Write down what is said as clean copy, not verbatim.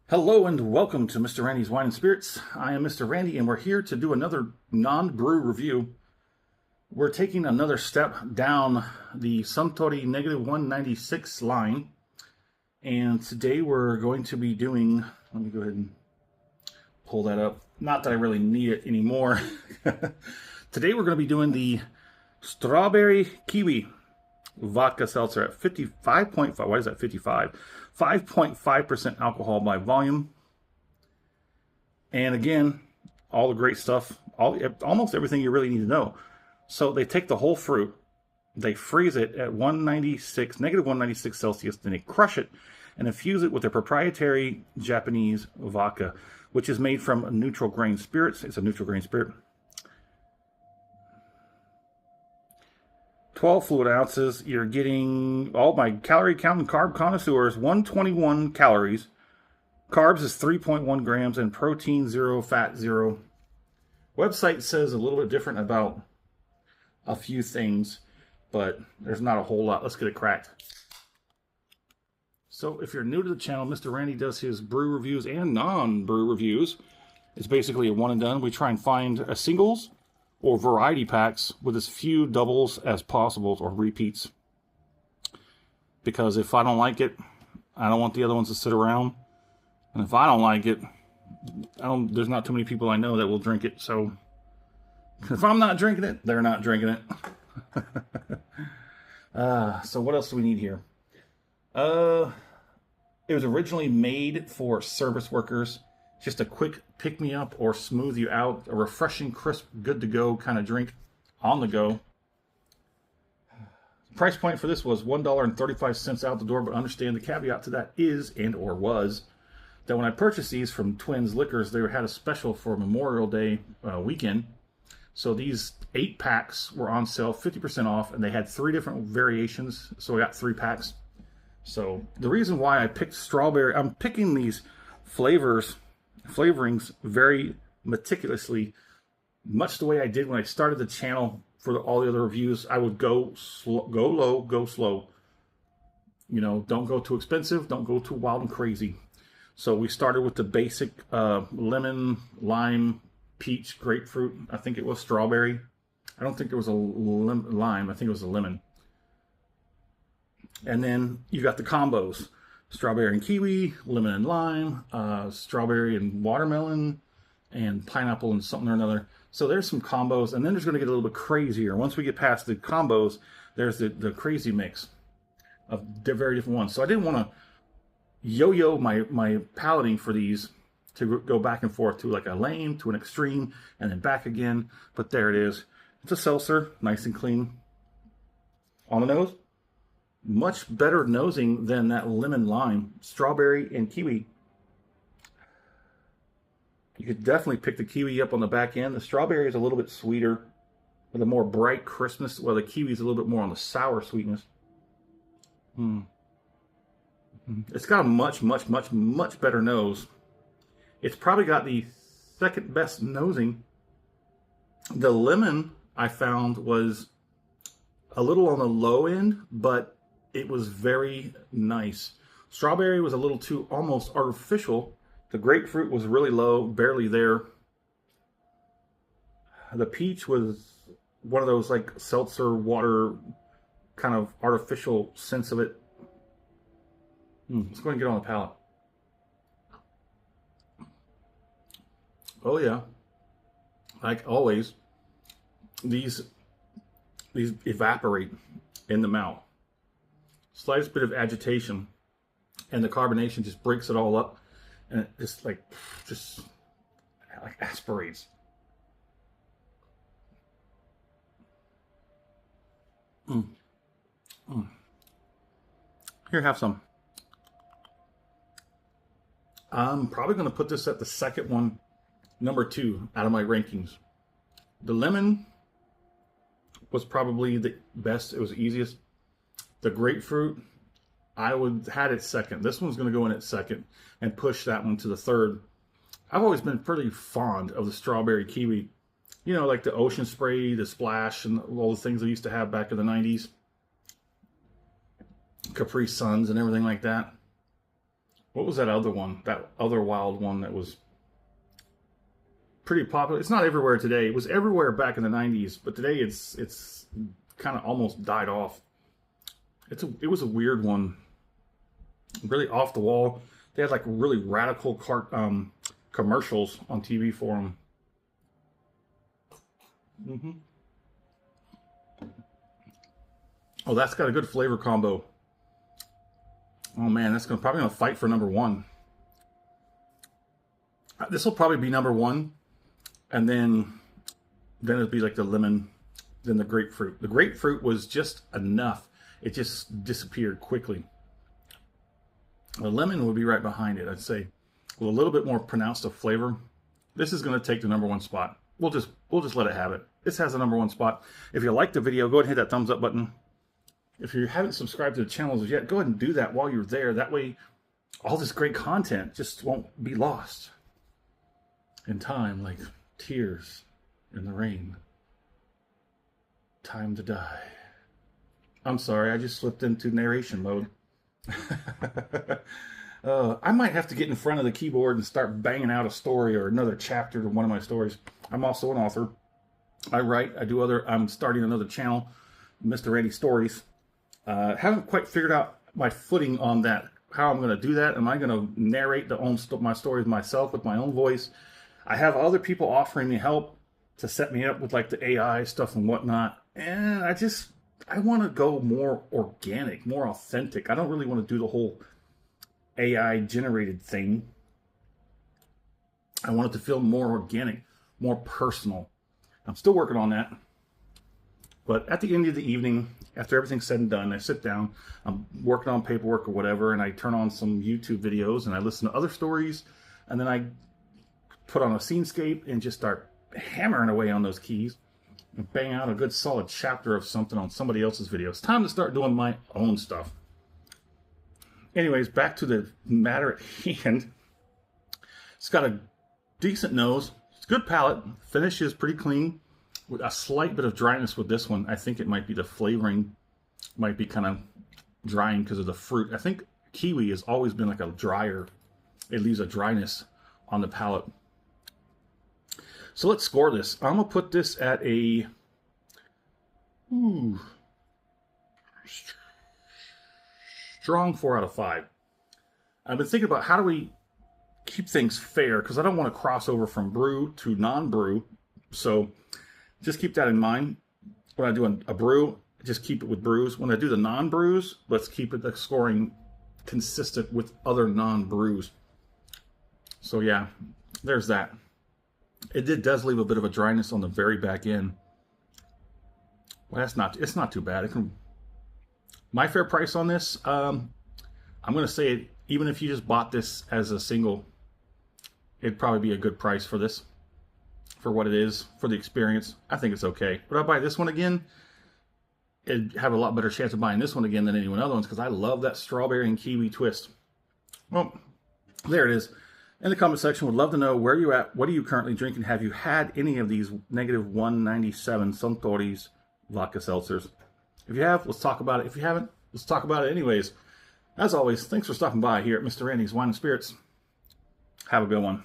Hello and welcome to Mr. Randy's Wine and Spirits. I am Mr. Randy and we're here to do another non-brew review. We're taking another step down the Suntory -196 line. And today we're going to be doing, let me go ahead and pull that up. Not that I really need it anymore. Today we're going to be doing the Strawberry Kiwi Vodka Seltzer at 55.5. Why is that 55? 5.5% alcohol by volume. And again, all the great stuff, almost everything you really need to know. So they take the whole fruit, they freeze it at -196 Celsius, then they crush it and infuse it with their proprietary Japanese vodka, which is made from neutral grain spirits. It's a neutral grain spirit. 12 fluid ounces. You're getting, all my calorie count and carb connoisseurs, 121 calories. Carbs is 3.1 grams and protein 0, fat 0. Website says a little bit different about a few things, but there's not a whole lot. Let's get it cracked. So if you're new to the channel, Mr. Randy does his brew reviews and non-brew reviews. It's basically a one and done. We try and find a singles or variety packs with as few doubles as possible or repeats. Because if I don't like it, I don't want the other ones to sit around. And if I don't like it, there's not too many people I know that will drink it. So if I'm not drinking it, they're not drinking it. So what else do we need here? It was originally made for service workers. Just a quick pick-me-up or smooth you out, a refreshing, crisp, good-to-go kind of drink on the go. The price point for this was $1.35 out the door, but understand the caveat to that is, and or was, that when I purchased these from Twins Liquors, they had a special for Memorial Day weekend. So these 8 packs were on sale, 50% off, and they had 3 different variations, so I got 3 packs. So the reason why I picked strawberry, I'm picking these flavorings very meticulously, much the way I did when I started the channel for all the other reviews. I would go low, go slow. You know, don't go too expensive, don't go too wild and crazy. So we started with the basic lemon, lime, peach, grapefruit. I think it was strawberry. I don't think there was a lime. I think it was a lemon. And then you got the combos. Strawberry and kiwi, lemon and lime, strawberry and watermelon, and pineapple and something or another. So there's some combos, and then there's going to get a little bit crazier. Once we get past the combos, there's the crazy mix of very different ones. So I didn't want to yo-yo my palating for these to go back and forth to like a lane, to an extreme, and then back again. But there it is. It's a seltzer, nice and clean. On the nose, much better nosing than that lemon lime. Strawberry and kiwi. You could definitely pick the kiwi up on the back end. The strawberry is a little bit sweeter with a more bright crispness, while the kiwi is a little bit more on the sour sweetness. It's got a much better nose. It's probably got the second best nosing. The lemon I found was a little on the low end, but it was very nice. Strawberry was a little too almost artificial. The grapefruit was really low, barely there. The peach was one of those like seltzer water kind of artificial sense of it. Let's go ahead and get on the palate. Oh yeah, like always, these evaporate in the mouth. Slightest bit of agitation, and the carbonation just breaks it all up, and it just like aspirates. Here, have some. I'm probably going to put this at the second one, number 2 out of my rankings. The lemon was probably the best. It was the easiest. The grapefruit, I would had it second. This one's going to go in at second and push that one to the third. I've always been pretty fond of the strawberry kiwi. You know, like the Ocean Spray, the Splash, and all the things I used to have back in the 90s. Capri Suns and everything like that. What was that other one? That other wild one that was pretty popular. It's not everywhere today. It was everywhere back in the 90s, but today it's kind of almost died off. It was a weird one. Really off the wall. They had like really radical commercials on TV for them. Oh, that's got a good flavor combo. Oh man, that's probably gonna fight for number one. This will probably be number one, and then it'll be like the lemon, then the grapefruit. The grapefruit was just enough. It just disappeared quickly. The lemon would be right behind it, I'd say, with a little bit more pronounced of flavor. This is going to take the number one spot. We'll just let it have it. This has the number one spot. If you like the video, go ahead and hit that thumbs up button. If you haven't subscribed to the channel as yet, go ahead and do that while you're there. That way, all this great content just won't be lost in time, like tears in the rain. Time to die. I'm sorry, I just slipped into narration mode. I might have to get in front of the keyboard and start banging out a story or another chapter to one of my stories. I'm also an author. I write, I'm starting another channel, Mr. Randy Stories. Haven't quite figured out my footing on that, how I'm going to do that. Am I going to narrate my stories myself with my own voice? I have other people offering me help to set me up with like the AI stuff and whatnot. And I want to go more organic, more authentic. I don't really want to do the whole AI generated thing. I want it to feel more organic, more personal. I'm still working on that. But at the end of the evening, after everything's said and done, I sit down, I'm working on paperwork or whatever, and I turn on some YouTube videos and I listen to other stories, and then I put on a scenescape and just start hammering away on those keys and bang out a good solid chapter of something on somebody else's video. It's time to start doing my own stuff. Anyways, back to the matter at hand. It's got a decent nose. It's a good palate. Finish is pretty clean. With a slight bit of dryness with this one. I think it might be the flavoring. Might be kind of drying because of the fruit. I think kiwi has always been like a drier. It leaves a dryness on the palate. So let's score this. I'm going to put this at a... strong 4 out of 5. I've been thinking about how do we keep things fair, because I don't want to cross over from brew to non-brew. So just keep that in mind. When I do a brew, just keep it with brews. When I do the non-brews, let's keep it the scoring consistent with other non-brews. So yeah, there's that. It does leave a bit of a dryness on the very back end. Well, it's not too bad. My fair price on this, I'm going to say, even if you just bought this as a single, it'd probably be a good price for this, for what it is, for the experience. I think it's okay. Would I buy this one again? It'd have a lot better chance of buying this one again than any one other ones, because I love that strawberry and kiwi twist. Well, there it is. In the comment section, would love to know where you're at. What are you currently drinking? Have you had any of these -197 Suntory's vodka seltzers? If you have, let's talk about it. If you haven't, let's talk about it anyways. As always, thanks for stopping by here at Mr. Randy's Wine and Spirits. Have a good one.